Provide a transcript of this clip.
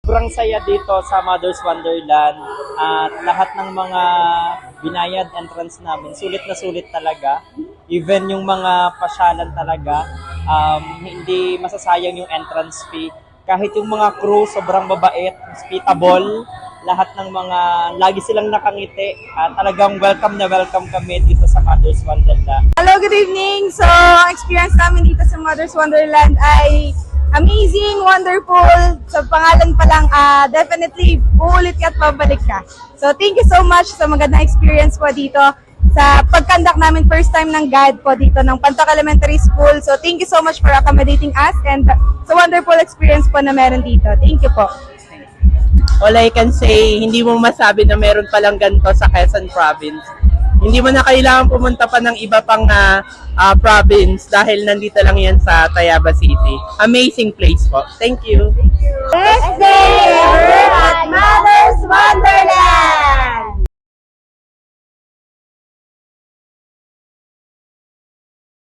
sobrang saya dito sa Mother's Wonderland at lahat ng mga binayad entrance namin, sulit na sulit talaga. Even yung mga pasyalan talaga, hindi masasayang yung entrance fee. Kahit yung mga crew, sobrang mabait, hospitable, lahat ng mga, lagi silang nakangiti. Talagang welcome na welcome kami dito sa Mother's Wonderland. Hello, good evening. So, ang experience namin dito sa Mother's Wonderland ay amazing, wonderful. Sa pangalan pa lang, definitely uulit ka at babalik ka. So, thank you so much sa magandang experience po dito sa pag-conduct namin first time ng GAD po dito ng Pantoc Elementary School. So, thank you so much for accommodating us and sa wonderful experience po na meron dito. Thank you po. All I can say, hindi mo masabi na meron palang ganito sa Quezon Province. Hindi mo na kailangan pumunta pa ng iba pang province dahil nandito lang yan sa Tayaba City. Amazing place po. Thank you.